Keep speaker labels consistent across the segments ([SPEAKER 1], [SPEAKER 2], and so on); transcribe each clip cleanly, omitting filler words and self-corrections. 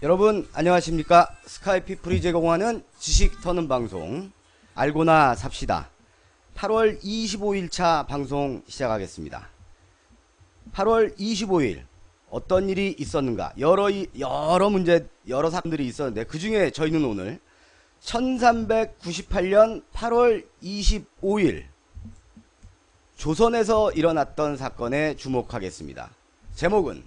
[SPEAKER 1] 여러분 안녕하십니까. 스카이피플이 제공하는 지식 터는 방송 알고나 삽시다. 8월 25일차 방송 시작하겠습니다. 8월 25일 어떤 일이 있었는가. 여러 문제, 여러 사건들이 있었는데 그 중에 저희는 오늘 1398년 8월 25일 조선에서 일어났던 사건에 주목하겠습니다. 제목은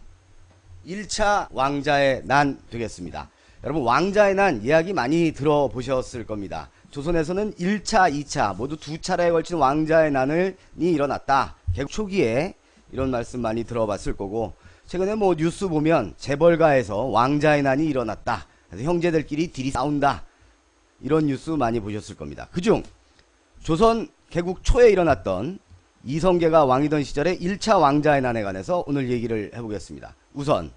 [SPEAKER 1] 1차 왕자의 난 되겠습니다. 여러분 왕자의 난 이야기 많이 들어보셨을 겁니다. 조선에서는 1차, 2차 모두 두 차례에 걸친 왕자의 난이 일어났다. 개국 초기에 이런 말씀 많이 들어봤을 거고, 최근에 뭐 뉴스 보면 재벌가에서 왕자의 난이 일어났다. 그래서 형제들끼리 딜이 싸운다. 이런 뉴스 많이 보셨을 겁니다. 그중 조선 개국 초에 일어났던 이성계가 왕이던 시절의 1차 왕자의 난에 관해서 오늘 얘기를 해보겠습니다. 우선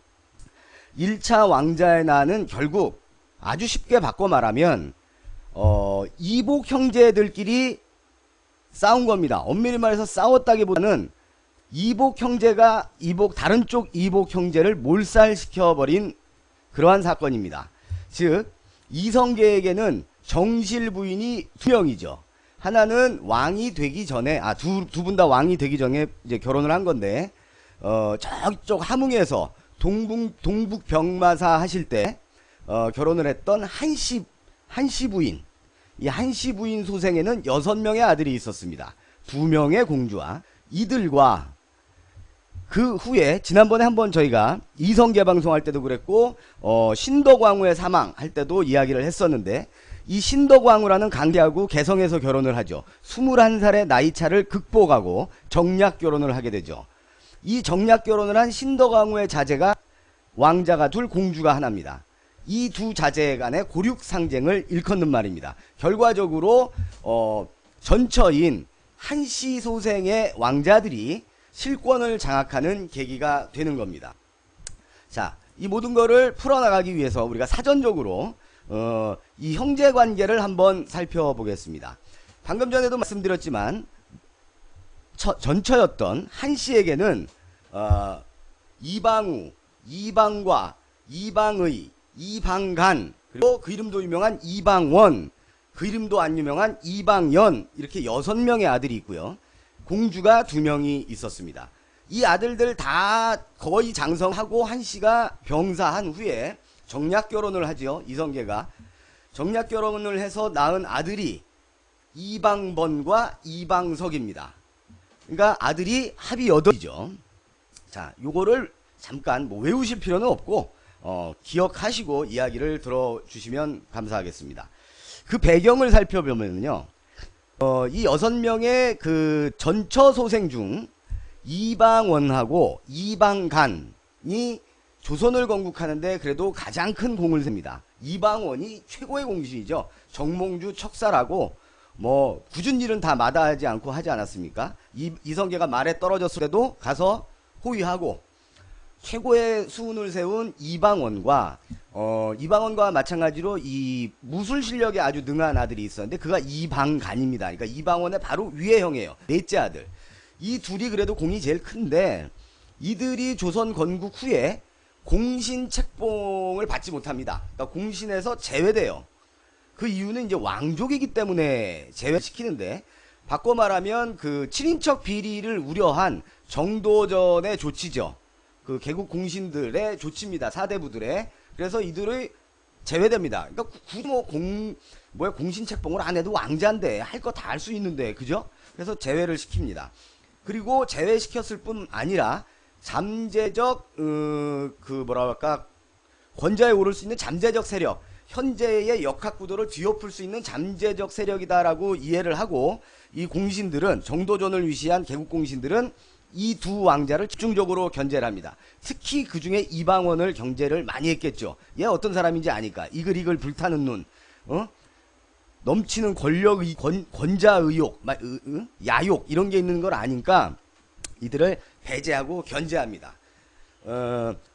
[SPEAKER 1] 1차 왕자의 난은 결국 아주 쉽게 바꿔 말하면 이복 형제들끼리 싸운 겁니다. 엄밀히 말해서 싸웠다기보다는 이복 형제가 다른 쪽 이복 형제를 몰살시켜버린 그러한 사건입니다. 즉 이성계에게는 정실 부인이 두 명이죠. 하나는 왕이 되기 전에 두 분 다 왕이 되기 전에 이제 결혼을 한 건데, 저쪽 함흥에서 동북 병마사 하실 때 결혼을 했던 한씨 부인. 이 한씨 부인 소생에는 6명의 아들이 있었습니다. 2명의 공주와 이들과 그 후에 지난번에 한번 저희가 이성계 방송할 때도 그랬고 신덕왕후의 사망할 때도 이야기를 했었는데, 이 신덕왕후라는 강제하고 개성에서 결혼을 하죠. 21살의 나이차를 극복하고 정략결혼을 하게 되죠. 이 정략결혼을 한 신덕왕후의 자제가 왕자가 둘, 공주가 하나입니다. 이 두 자제 간의 고륙상쟁을 일컫는 말입니다. 결과적으로 전처인 한씨 소생의 왕자들이 실권을 장악하는 계기가 되는 겁니다. 자, 이 모든 거를 풀어나가기 위해서 우리가 사전적으로 이 형제관계를 한번 살펴보겠습니다. 방금 전에도 말씀드렸지만 전처였던 한씨에게는 이방우, 이방과, 이방의, 이방간, 그리고 그 이름도 유명한 이방원, 그 이름도 안 유명한 이방연, 이렇게 6명의 아들이 있고요. 공주가 2명이 있었습니다. 이 아들들 다 거의 장성하고 한씨가 병사한 후에 정략결혼을 하죠. 이성계가 정략결혼을 해서 낳은 아들이 이방번과 이방석입니다. 그러니까 아들이 합이 8이죠. 자, 요거를 잠깐 뭐 외우실 필요는 없고 기억하시고 이야기를 들어주시면 감사하겠습니다. 그 배경을 살펴보면요, 이 6명의 그 전처 소생 중 이방원하고 이방간이 조선을 건국하는데 그래도 가장 큰 공을 셉니다. 이방원이 최고의 공신이죠. 정몽주 척살하고 뭐 굳은 일은 다 마다하지 않고 하지 않았습니까? 이성계가 말에 떨어졌을 때도 가서 호위하고, 최고의 수운을 세운 이방원과 마찬가지로 이 무술 실력에 아주 능한 아들이 있었는데 그가 이방간입니다. 그러니까 이방원의 바로 위의 형이에요. 넷째 아들. 이 둘이 그래도 공이 제일 큰데 이들이 조선 건국 후에 공신 책봉을 받지 못합니다. 그러니까 공신에서 제외돼요. 그 이유는 이제 왕족이기 때문에 제외시키는데, 바꿔 말하면 그 친인척 비리를 우려한 정도전의 조치죠. 그 개국 공신들의 조치입니다. 사대부들의. 그래서 이들의 제외됩니다. 그러니까 굳이 공신 책봉을 안 해도 왕자인데 할 거 다 할 수 있는데, 그죠? 그래서 제외를 시킵니다. 그리고 제외시켰을 뿐 아니라 잠재적 권좌에 오를 수 있는 잠재적 세력, 현재의 역학구도를 뒤엎을 수 있는 잠재적 세력이다라고 이해를 하고, 이 공신들은, 정도전을 위시한 개국 공신들은 이 두 왕자를 집중적으로 견제를 합니다. 특히 그 중에 이방원을 경제를 많이 했겠죠. 얘 어떤 사람인지 아니까. 이글이글 불타는 눈, 넘치는 권력, 권자 의욕, 야욕 이런 게 있는 걸 아니까 이들을 배제하고 견제합니다.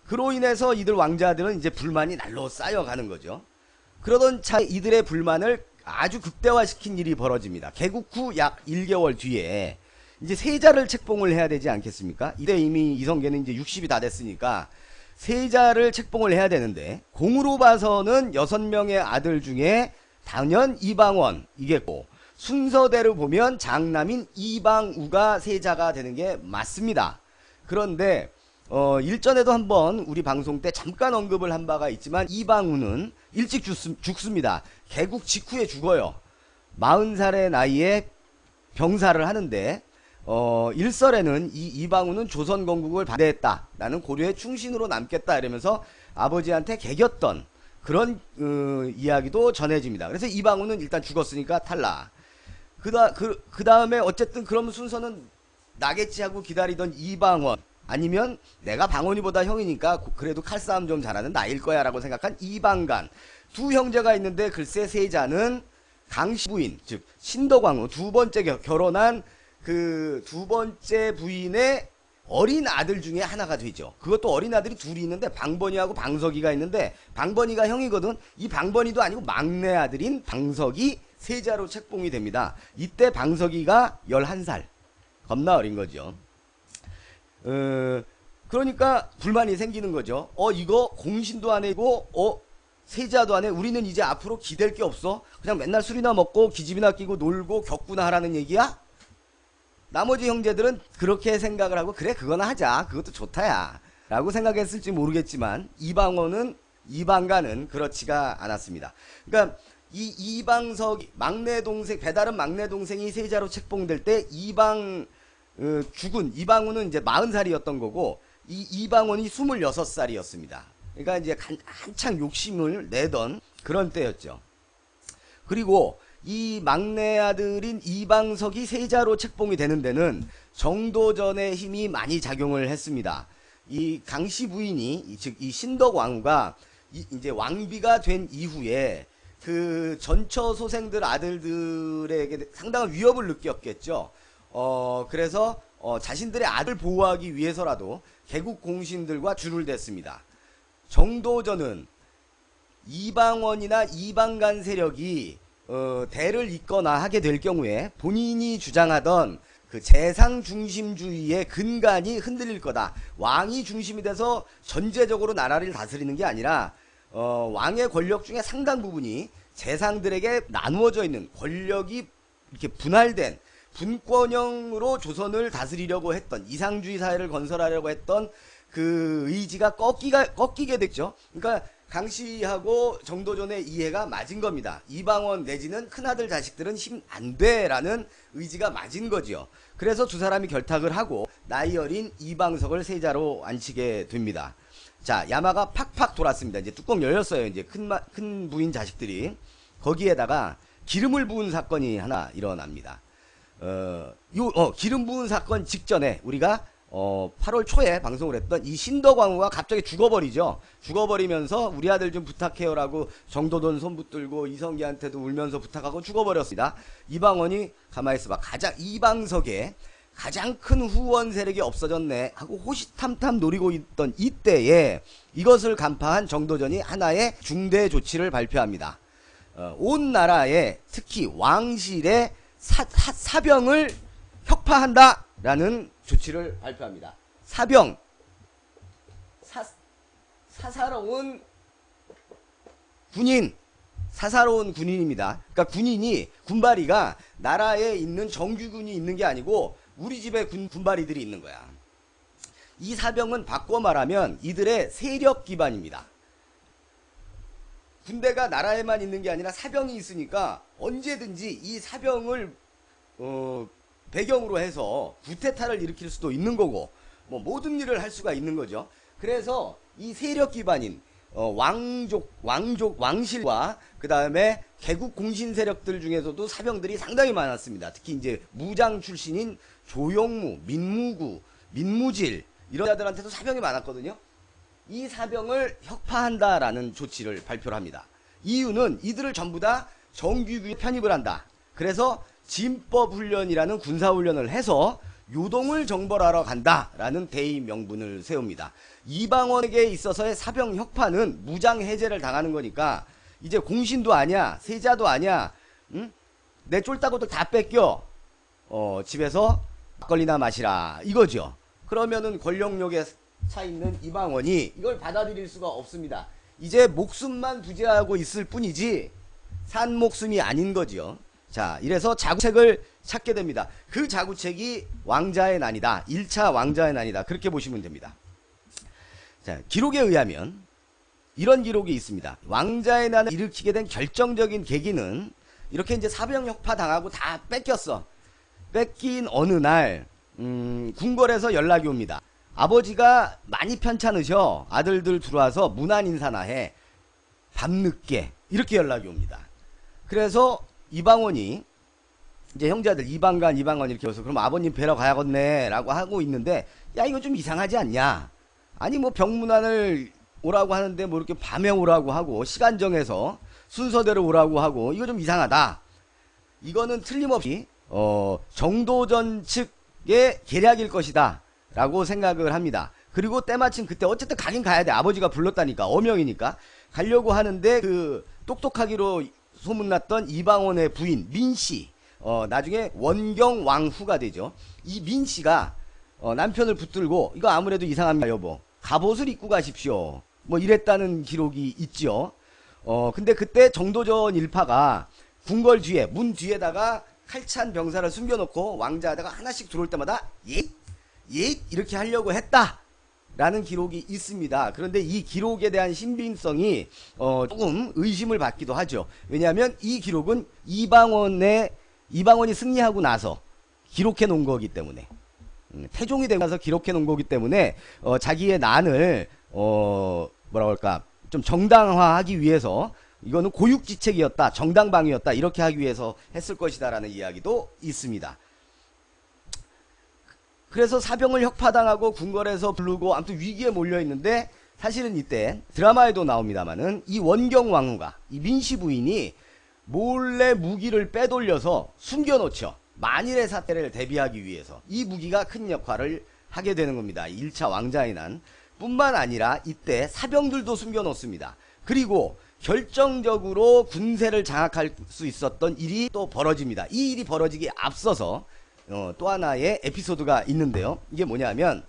[SPEAKER 1] 그로 인해서 이들 왕자들은 이제 불만이 날로 쌓여가는 거죠. 그러던 차에 이들의 불만을 아주 극대화시킨 일이 벌어집니다. 개국 후 약 1개월 뒤에 이제 세자를 책봉을 해야 되지 않겠습니까? 이때 이미 이성계는 이제 60이 다 됐으니까 세자를 책봉을 해야 되는데 공으로 봐서는 6명의 아들 중에 당연 이방원이겠고 순서대로 보면 장남인 이방우가 세자가 되는 게 맞습니다. 그런데 일전에도 한번 우리 방송 때 잠깐 언급을 한 바가 있지만 이방우는 일찍 죽습니다. 개국 직후에 죽어요. 40살의 나이에 병사를 하는데 일설에는 이 이방우는 조선 건국을 반대했다. 나는 고려의 충신으로 남겠다. 이러면서 아버지한테 개겼던 그런 이야기도 전해집니다. 그래서 이방우는 일단 죽었으니까 탈락. 그 다음에 어쨌든 그럼 순서는 나겠지 하고 기다리던 이방원, 아니면 내가 방원이보다 형이니까 그래도 칼싸움 좀 잘하는 나일 거야 라고 생각한 이방간, 두 형제가 있는데 글쎄 세자는 강씨 부인, 즉 신덕왕후 두 번째 결혼한 그 두 번째 부인의 어린 아들 중에 하나가 되죠. 그것도 어린 아들이 둘이 있는데 방번이하고 방석이가 있는데 방번이가 형이거든. 이 방번이도 아니고 막내 아들인 방석이 세자로 책봉이 됩니다. 이때 방석이가 11살. 겁나 어린 거죠. 그러니까 불만이 생기는 거죠. 이거 공신도 안 해고 세자도 안 해. 우리는 이제 앞으로 기댈 게 없어. 그냥 맨날 술이나 먹고 기집이나 끼고 놀고 격구나 하라는 얘기야? 나머지 형제들은 그렇게 생각을 하고 그래 그거나 하자. 그것도 좋다야 라고 생각했을지 모르겠지만 이방간은 그렇지가 않았습니다. 그러니까 이 이방석이 막내 동생, 배다른 막내 동생이 세자로 책봉될 때 죽은 이방우는 이제 40살이었던 거고 이 이방원이 26살이었습니다. 그러니까 이제 한창 욕심을 내던 그런 때였죠. 그리고 이 막내 아들인 이방석이 세자로 책봉이 되는 데는 정도전의 힘이 많이 작용을 했습니다. 이 강씨 부인이 즉 이 신덕왕후가 이제 왕비가 된 이후에 그 전처 소생들 아들들에게 상당한 위협을 느꼈겠죠. 그래서 자신들의 아들 보호하기 위해서라도 개국 공신들과 줄을 댔습니다. 정도전은 이방원이나 이방간 세력이 대를 잇거나 하게 될 경우에 본인이 주장하던 그 재상 중심주의의 근간이 흔들릴 거다. 왕이 중심이 돼서 전제적으로 나라를 다스리는 게 아니라 왕의 권력 중에 상당 부분이 재상들에게 나누어져 있는 권력이 이렇게 분할된 분권형으로 조선을 다스리려고 했던 이상주의 사회를 건설하려고 했던 그 의지가 꺾이게 됐죠. 그러니까 강씨하고 정도전의 이해가 맞은 겁니다. 이방원 내지는 큰아들 자식들은 힘 안 돼라는 의지가 맞은 거지요. 그래서 두 사람이 결탁을 하고 나이 어린 이방석을 세자로 앉히게 됩니다. 자, 야마가 팍팍 돌았습니다. 이제 뚜껑 열렸어요. 이제 큰 부인 자식들이. 거기에다가 기름을 부은 사건이 하나 일어납니다. 기름 부은 사건 직전에 우리가 8월 초에 방송을 했던 이 신덕왕후가 갑자기 죽어버리죠. 죽어버리면서 우리 아들 좀 부탁해요라고 정도돈 손 붙들고 이성기한테도 울면서 부탁하고 죽어버렸습니다. 이방원이 가만히 있어봐. 이방석에 가장 큰 후원 세력이 없어졌네 하고 호시탐탐 노리고 있던 이때에 이것을 간파한 정도전이 하나의 중대 조치를 발표합니다. 온 나라에 특히 왕실의 사병을 혁파한다 라는 조치를 발표합니다. 사병, 사사로운 군인, 사사로운 군인입니다. 그러니까 군바리가 나라에 있는 정규군이 있는 게 아니고 우리 집에 군바리들이 있는 거야. 이 사병은 바꿔 말하면 이들의 세력 기반입니다. 군대가 나라에만 있는 게 아니라 사병이 있으니까 언제든지 이 사병을 배경으로 해서 구테타를 일으킬 수도 있는 거고 뭐 모든 일을 할 수가 있는 거죠. 그래서 이 세력 기반인 왕실과 그 다음에 개국 공신 세력들 중에서도 사병들이 상당히 많았습니다. 특히 이제 무장 출신인 조용무, 민무구, 민무질 이런 자들한테도 사병이 많았거든요. 이 사병을 혁파한다라는 조치를 발표를 합니다. 이유는 이들을 전부 다 정규군에 편입을 한다. 그래서 진법훈련이라는 군사훈련을 해서 요동을 정벌하러 간다라는 대의 명분을 세웁니다. 이방원에게 있어서의 사병 혁파는 무장 해제를 당하는 거니까 이제 공신도 아니야, 세자도 아니야, 응? 내 쫄따구들 다 뺏겨. 집에서 막걸리나 마시라 이거죠. 그러면은 권력욕에 차 있는 이방원이 이걸 받아들일 수가 없습니다. 이제 목숨만 부재하고 있을 뿐이지 산 목숨이 아닌 거지요. 자, 이래서 자구책을 찾게 됩니다. 그 자구책이 왕자의 난이다. 1차 왕자의 난이다. 그렇게 보시면 됩니다. 자, 기록에 의하면 이런 기록이 있습니다. 왕자의 난을 일으키게 된 결정적인 계기는 이렇게 이제 사병혁파 당하고 다 뺏겼어. 뺏긴 어느 날 궁궐에서 연락이 옵니다. 아버지가 많이 편찮으셔. 아들들 들어와서 문안 인사나 해. 밤늦게 이렇게 연락이 옵니다. 그래서 이방원이 이제 형제들 이방관 이방원 이렇게 해서 그럼 아버님 뵈러 가야겠네 라고 하고 있는데, 야 이거 좀 이상하지 않냐. 아니 뭐 병문안을 오라고 하는데 뭐 이렇게 밤에 오라고 하고 시간 정해서 순서대로 오라고 하고 이거 좀 이상하다. 이거는 틀림없이 정도전 측의 계략일 것이다 라고 생각을 합니다. 그리고 때마침 그때 어쨌든 가긴 가야 돼. 아버지가 불렀다니까. 어명이니까 가려고 하는데 그 똑똑하기로 소문났던 이방원의 부인 민씨, 나중에 원경왕후가 되죠. 이 민씨가 남편을 붙들고 이거 아무래도 이상합니다 여보, 갑옷을 입고 가십시오 뭐 이랬다는 기록이 있죠. 근데 그때 정도전 일파가 궁궐 뒤에 문 뒤에다가 칼찬 병사를 숨겨놓고 왕자하다가 하나씩 들어올 때마다 예 이렇게 하려고 했다 라는 기록이 있습니다. 그런데 이 기록에 대한 신빙성이 조금 의심을 받기도 하죠. 왜냐하면 이 기록은 이방원이 승리하고 나서 기록해 놓은 거기 때문에, 태종이 되고 나서 기록해 놓은 거기 때문에 자기의 난을 뭐라고 할까 좀 정당화하기 위해서 이거는 고육지책이었다, 정당방위였다 이렇게 하기 위해서 했을 것이다 라는 이야기도 있습니다. 그래서 사병을 혁파당하고 궁궐에서 부르고 아무튼 위기에 몰려있는데, 사실은 이때 드라마에도 나옵니다마는 이 원경왕후가 이 민씨 부인이 몰래 무기를 빼돌려서 숨겨놓죠. 만일의 사태를 대비하기 위해서 이 무기가 큰 역할을 하게 되는 겁니다. 1차 왕자의 난 뿐만 아니라 이때 사병들도 숨겨놓습니다. 그리고 결정적으로 군세를 장악할 수 있었던 일이 또 벌어집니다. 이 일이 벌어지기에 앞서서 또 하나의 에피소드가 있는데요. 이게 뭐냐면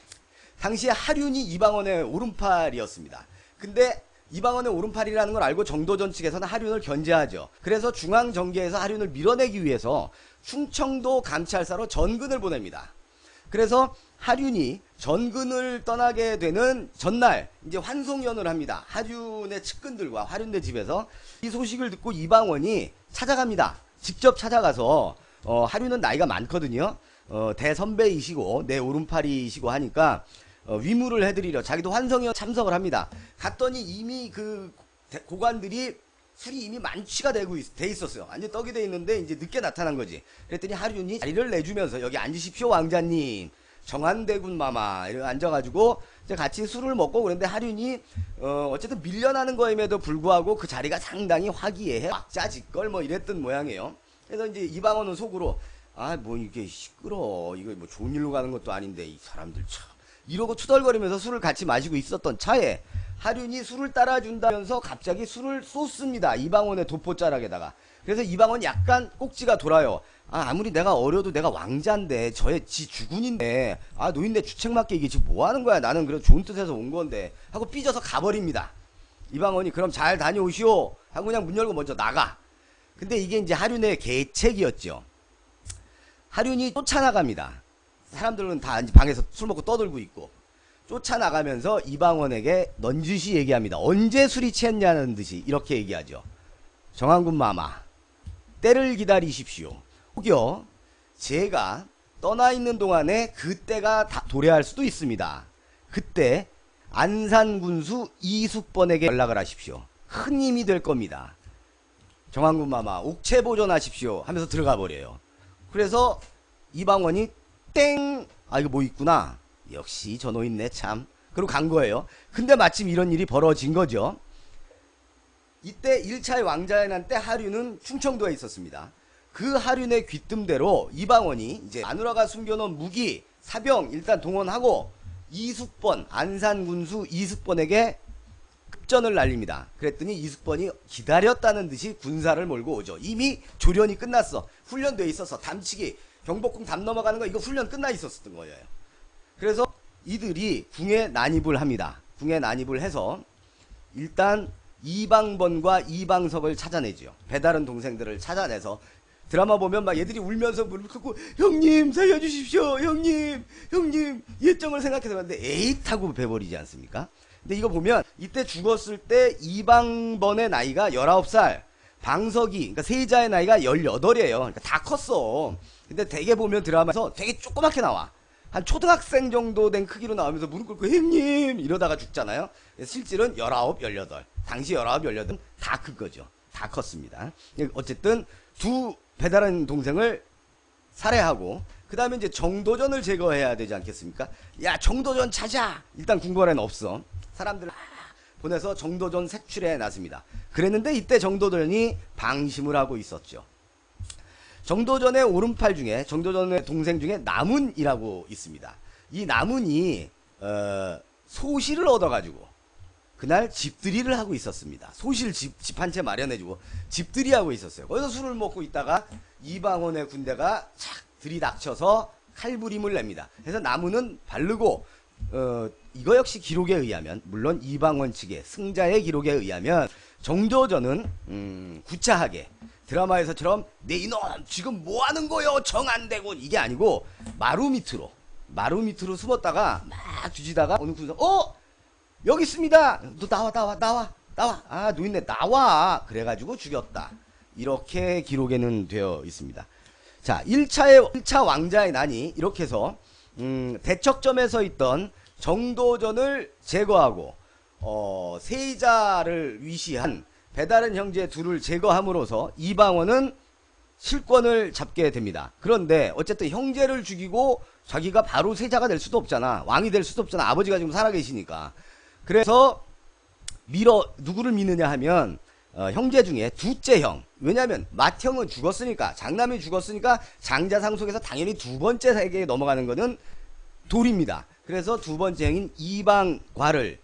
[SPEAKER 1] 당시에 하륜이 이방원의 오른팔이었습니다. 근데 이방원의 오른팔이라는 걸 알고 정도전 측에서는 하륜을 견제하죠. 그래서 중앙정계에서 하륜을 밀어내기 위해서 충청도 감찰사로 전근을 보냅니다. 그래서 하륜이 전근을 떠나게 되는 전날 이제 환송연을 합니다. 하륜의 측근들과 하륜네 집에서 이 소식을 듣고 이방원이 찾아갑니다. 직접 찾아가서 하륜은 나이가 많거든요. 대선배이시고 내 오른팔이시고 하니까 위무를 해드리려 자기도 환성연 참석을 합니다. 갔더니 이미 그 고관들이 술이 이미 만취가 돼 있었어요. 완전 떡이 돼 있는데 이제 늦게 나타난 거지. 그랬더니 하륜이 자리를 내주면서 여기 앉으십시오 왕자님, 정한대군 마마 이렇게 앉아가지고 이제 같이 술을 먹고. 그런데 하륜이 어쨌든 밀려나는 거임에도 불구하고 그 자리가 상당히 화기애애 왁자지껄 뭐 이랬던 모양이에요. 그래서 이제 이방원은 속으로 아 뭐 이게 시끄러, 이거 뭐 좋은 일로 가는 것도 아닌데 이 사람들 참 이러고 투덜거리면서 술을 같이 마시고 있었던 차에 하륜이 술을 따라준다면서 갑자기 술을 쏟습니다. 이방원의 도포자락에다가. 그래서 이방원 약간 꼭지가 돌아요. 아무리 내가 어려도 내가 왕자인데 저의 지 주군인데 노인네 주책맞게 이게 지금 뭐하는 거야, 나는 그래도 좋은 뜻에서 온 건데 하고 삐져서 가버립니다. 이방원이 그럼 잘 다녀오시오 하고 그냥 문 열고 먼저 나가. 근데 이게 이제 하륜의 계책이었죠. 하륜이 쫓아나갑니다. 사람들은 다 방에서 술 먹고 떠들고 있고 쫓아나가면서 이방원에게 넌지시 얘기합니다. 언제 술이 취했냐는 듯이 이렇게 얘기하죠. 정한군 마마, 때를 기다리십시오. 혹여 제가 떠나 있는 동안에 그때가 도래할 수도 있습니다. 그때 안산군수 이숙번에게 연락을 하십시오. 큰 힘이 될 겁니다. 정한군 마마 옥체 보존하십시오 하면서 들어가 버려요. 그래서 이방원이 땡! 이거 뭐 있구나. 역시 저 노인네 참. 그리고 간 거예요. 근데 마침 이런 일이 벌어진 거죠. 이때 1차의 왕자의 난 때 하륜은 충청도에 있었습니다. 그 하륜의 귀뜸대로 이방원이 이제 마누라가 숨겨놓은 무기, 사병 일단 동원하고 이숙번, 안산군수 이숙번에게 급전을 날립니다. 그랬더니 이숙번이 기다렸다는 듯이 군사를 몰고 오죠. 이미 조련이 끝났어. 훈련돼 있어서 담치기, 경복궁 담 넘어가는 거 이거 훈련 끝나 있었던 거예요. 그래서 이들이 궁에 난입을 합니다. 궁에 난입을 해서 일단 이방번과 이방석을 찾아내죠. 배다른 동생들을 찾아내서 드라마 보면 막 얘들이 울면서 무릎 꿇고 형님 살려주십시오 형님 예정을 생각해서 갔는데 에잇 하고 배버리지 않습니까? 근데 이거 보면 이때 죽었을 때 이방번의 나이가 19살, 방석이 그러니까 세자의 나이가 18이에요. 그러니까 다 컸어. 근데 되게 보면 드라마에서 되게 조그맣게 나와. 한 초등학생 정도 된 크기로 나오면서 무릎 꿇고 형님 이러다가 죽잖아요. 실질은 19, 18. 당시 19, 18은 다 큰 거죠. 다 컸습니다. 어쨌든 두 배다른 동생을 살해하고 그 다음에 이제 정도전을 제거해야 되지 않겠습니까? 야 정도전 찾아! 일단 궁궐에는 없어. 사람들을 보내서 정도전 색출해 놨습니다. 그랬는데 이때 정도전이 방심을 하고 있었죠. 정도전의 오른팔 중에 정도전의 동생 중에 남은이라고 있습니다. 이 남은이 소실을 얻어가지고 그날 집들이를 하고 있었습니다. 소실 집 한 채 마련해주고 집들이 하고 있었어요. 거기서 술을 먹고 있다가 이방원의 군대가 착 들이닥쳐서 칼부림을 냅니다. 그래서 남은은 바르고 이거 역시 기록에 의하면 물론 이방원 측의 승자의 기록에 의하면 정도전은 구차하게 드라마에서처럼 내 이놈 지금 뭐하는 거요 정안대군 이게 아니고 마루 밑으로 숨었다가 막 뒤지다가 어느 군사 여기 있습니다. 너 나와. 아 노인네 나와. 그래가지고 죽였다. 이렇게 기록에는 되어 있습니다. 자 1차 왕자의 난이 이렇게 해서 대척점에 서 있던 정도전을 제거하고 세자를 위시한 배다른 형제 둘을 제거함으로써 이방원은 실권을 잡게 됩니다. 그런데 어쨌든 형제를 죽이고 자기가 바로 세자가 될 수도 없잖아. 왕이 될 수도 없잖아. 아버지가 지금 살아계시니까. 그래서 누구를 미느냐 하면 형제 중에 둘째 형. 왜냐하면 맏형은 죽었으니까 장남이 죽었으니까 장자상 속에서 당연히 두 번째 세계에 넘어가는 것은 돌입니다. 그래서 두 번째 형인 이방과를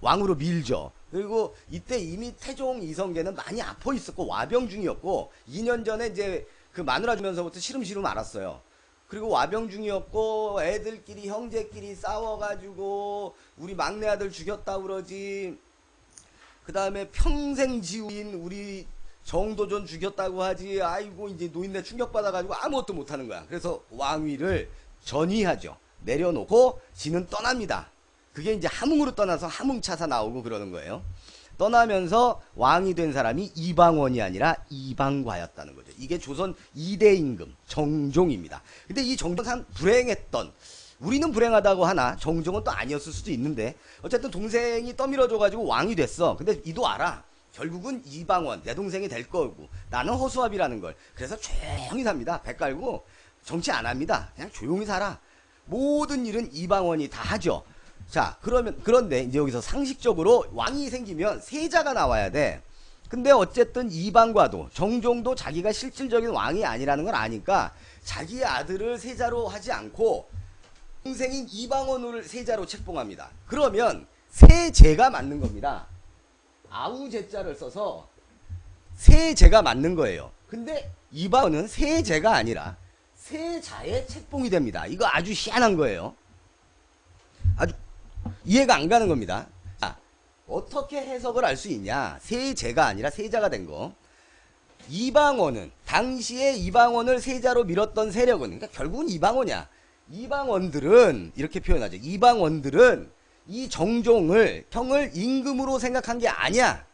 [SPEAKER 1] 왕으로 밀죠. 그리고 이때 이미 태종 이성계는 많이 아파 있었고 와병 중이었고 2년 전에 이제 그 마누라 주면서부터 시름시름 알았어요. 그리고 와병 중이었고 애들끼리 형제끼리 싸워가지고 우리 막내 아들 죽였다 그러지. 그 다음에 평생 지우인 우리 정도전 죽였다고 하지. 아이고 이제 노인네 충격받아가지고 아무것도 못하는 거야. 그래서 왕위를 전위하죠. 내려놓고 지는 떠납니다. 그게 이제 함흥으로 떠나서 함흥차사 나오고 그러는 거예요. 떠나면서 왕이 된 사람이 이방원이 아니라 이방과였다는 거죠. 이게 조선 2대 임금 정종입니다. 근데 이 정종은 불행했던, 우리는 불행하다고 하나 정종은 또 아니었을 수도 있는데 어쨌든 동생이 떠밀어줘가지고 왕이 됐어. 근데 이도 알아. 결국은 이방원 내 동생이 될 거고 나는 허수아비라는 걸. 그래서 조용히 삽니다. 배 깔고 정치 안 합니다. 그냥 조용히 살아. 모든 일은 이방원이 다 하죠. 자 그런데 이제 여기서 상식적으로 왕이 생기면 세자가 나와야 돼. 근데 어쨌든 이방과도 정종도 자기가 실질적인 왕이 아니라는 걸 아니까 자기 아들을 세자로 하지 않고 동생인 이방원을 세자로 책봉합니다. 그러면 세제가 맞는 겁니다. 아우제자를 써서 세제가 맞는 거예요. 근데 이방원은 세제가 아니라 세자의 책봉이 됩니다. 이거 아주 희한한 거예요. 아주 이해가 안 가는 겁니다. 자, 어떻게 해석을 할 수 있냐? 세제가 아니라 세자가 된 거. 이방원은 당시에 이방원을 세자로 밀었던 세력은 그러니까 결국은 이방원이야. 이방원들은 이렇게 표현하죠. 이방원들은 이 정종을 형을 임금으로 생각한 게 아니야.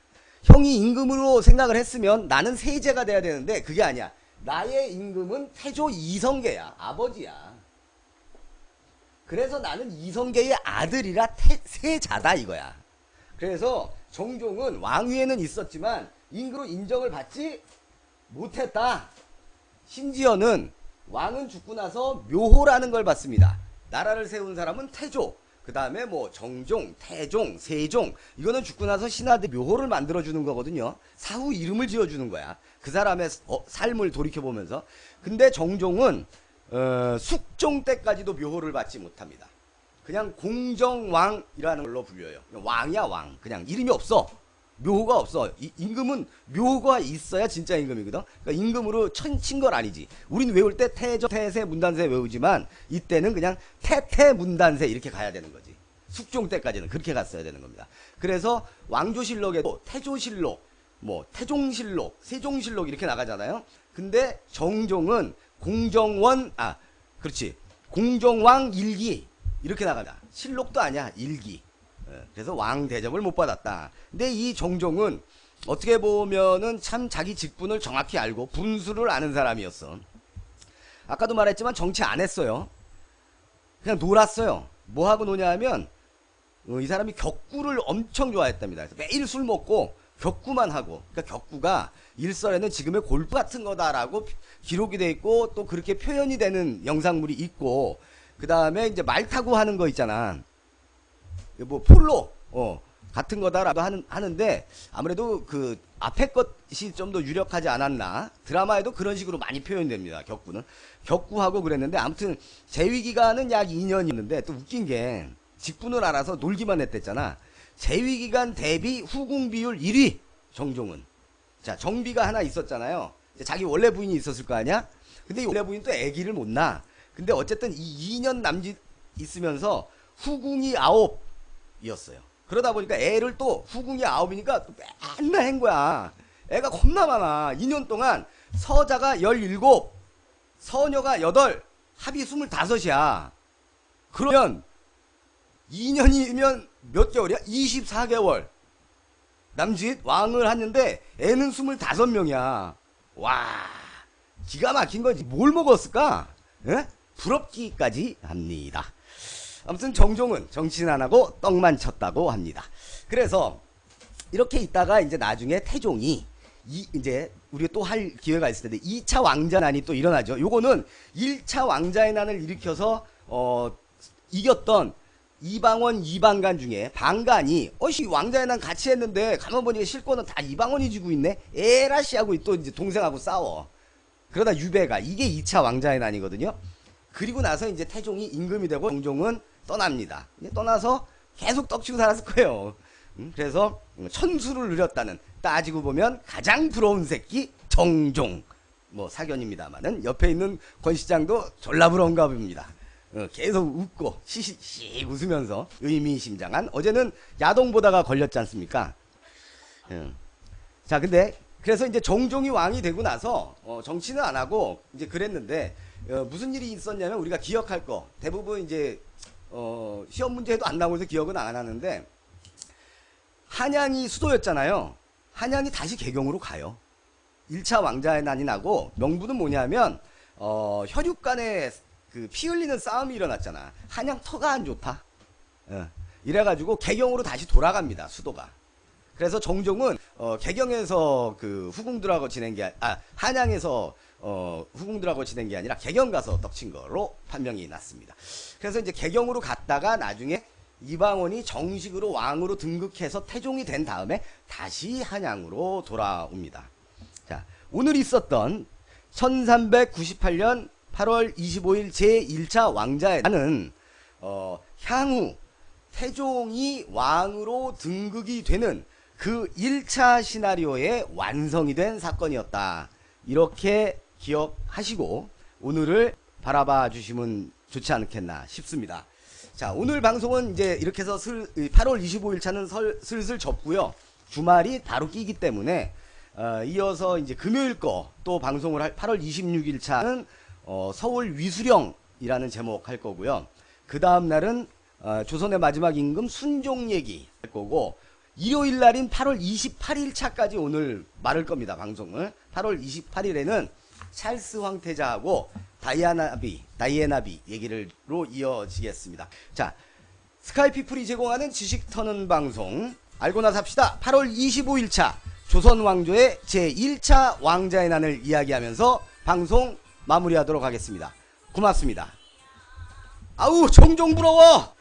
[SPEAKER 1] 형이 임금으로 생각을 했으면 나는 세제가 돼야 되는데 그게 아니야. 나의 임금은 태조 이성계야. 아버지야. 그래서 나는 이성계의 아들이라 세자다 이거야. 그래서 정종은 왕위에는 있었지만 임금으로 인정을 받지 못했다. 심지어는 왕은 죽고 나서 묘호라는 걸 받습니다. 나라를 세운 사람은 태조, 그 다음에 뭐 정종, 태종, 세종, 이거는 죽고 나서 신하들 묘호를 만들어주는 거거든요. 사후 이름을 지어주는 거야. 그 사람의 삶을 돌이켜보면서. 근데 정종은 숙종 때까지도 묘호를 받지 못합니다. 그냥 공정왕이라는 걸로 불려요. 왕이야 왕. 그냥 이름이 없어. 묘호가 없어. 임금은 묘호가 있어야 진짜 임금이거든. 그러니까 임금으로 친 건 아니지. 우린 외울 때 태저, 태세, 문단세 외우지만 이때는 그냥 태태, 문단세 이렇게 가야 되는 거지. 숙종 때까지는 그렇게 갔어야 되는 겁니다. 그래서 왕조실록에도 태조실록, 뭐 태종실록, 세종실록 이렇게 나가잖아요. 근데 정종은 그렇지. 공정왕 일기 이렇게 나가다. 실록도 아니야. 일기. 그래서 왕 대접을 못 받았다. 근데 이 정종은 어떻게 보면은 참 자기 직분을 정확히 알고 분수를 아는 사람이었어. 아까도 말했지만 정치 안 했어요. 그냥 놀았어요. 뭐 하고 노냐 하면 이 사람이 격구를 엄청 좋아했답니다. 그래서 매일 술 먹고 격구만 하고, 그러니까 격구가 일설에는 지금의 골프 같은 거다라고 기록이 돼 있고 또 그렇게 표현이 되는 영상물이 있고, 그 다음에 이제 말 타고 하는 거 있잖아. 뭐 폴로 같은 거다라고 하는데 아무래도 그 앞에 것이 좀 더 유력하지 않았나. 드라마에도 그런 식으로 많이 표현됩니다. 격구는 격구하고 그랬는데 아무튼 재위기간은 약 2년이었는데 또 웃긴 게 직분을 알아서 놀기만 했댔잖아. 재위기간 대비 후궁 비율 1위 정종은. 자, 정비가 하나 있었잖아요. 자기 원래 부인이 있었을 거 아니야. 근데 이 원래 부인 또 아기를 못 낳아. 근데 어쨌든 이 2년 남짓 있으면서 후궁이 9이었어요. 그러다 보니까 애를 또 후궁이 9이니까 또 맨날 한 거야. 애가 겁나 많아. 2년 동안 서자가 17, 서녀가 8, 합이 25이야. 그러면 2년이면 몇 개월이야? 24개월. 남짓 왕을 하는데 애는 25명이야. 와, 기가 막힌 거지. 뭘 먹었을까? 에? 부럽기까지 합니다. 아무튼 정종은 정치는 안 하고 떡만 쳤다고 합니다. 그래서 이렇게 있다가 이제 나중에 태종이 이제 우리가 또 할 기회가 있을 텐데 2차 왕자난이 또 일어나죠. 요거는 1차 왕자의 난을 일으켜서 이겼던 이방원, 이방간 중에 방간이 어씨 왕자의 난 같이 했는데 가만 보니까 실권은 다 이방원이 쥐고 있네. 에라씨 하고 또 이제 동생하고 싸워. 그러다 유배가 이게 2차 왕자의 난이거든요. 그리고 나서 이제 태종이 임금이 되고 정종은 떠납니다. 떠나서 계속 떡치고 살았을 거예요. 그래서 천수를 누렸다는, 따지고 보면 가장 부러운 새끼 정종. 뭐 사견입니다만은 옆에 있는 권 시장도 졸라 부러운가 봅니다. 계속 웃고 시시 웃으면서 의미심장한, 어제는 야동 보다가 걸렸지 않습니까? 자, 근데 그래서 이제 정종이 왕이 되고 나서 정치는 안 하고 이제 그랬는데 무슨 일이 있었냐면 우리가 기억할 거 대부분 이제 시험 문제에도 안 나오면서 기억은 안 하는데, 한양이 수도였잖아요. 한양이 다시 개경으로 가요. 1차 왕자의 난이 나고, 명분은 뭐냐면 혈육 간에 그 피 흘리는 싸움이 일어났잖아. 한양 터가 안 좋다. 이래가지고 개경으로 다시 돌아갑니다. 수도가. 그래서 정종은 개경에서 그 후궁들하고 지낸 게 한양에서 후궁들하고 지낸 게 아니라 개경 가서 떡친 거로 판명이 났습니다. 그래서 이제 개경으로 갔다가 나중에 이방원이 정식으로 왕으로 등극해서 태종이 된 다음에 다시 한양으로 돌아옵니다. 자, 오늘 있었던 1398년 8월 25일 제1차 왕자의 난은 향후 태종이 왕으로 등극이 되는 그 1차 시나리오의 완성이 된 사건이었다. 이렇게 기억하시고 오늘을 바라봐 주시면 좋지 않겠나 싶습니다. 자, 오늘 방송은 이제 이렇게 해서 8월 25일차는 슬슬 접고요. 주말이 바로 끼기 때문에 이어서 이제 금요일 거 또 방송을 할 8월 26일차는 서울 위수령이라는 제목 할 거고요. 그 다음 날은 조선의 마지막 임금 순종 얘기 할 거고, 일요일 날인 8월 28일차까지 오늘 말할 겁니다. 방송을 8월 28일에는 찰스 황태자하고 다이애나비 얘기로 이어지겠습니다. 자, 스카이피플이 제공하는 지식 터는 방송 알고나 삽시다. 8월 25일차 조선 왕조의 제1차 왕자의 난을 이야기하면서 방송 마무리하도록 하겠습니다. 고맙습니다. 아우, 정종 부러워.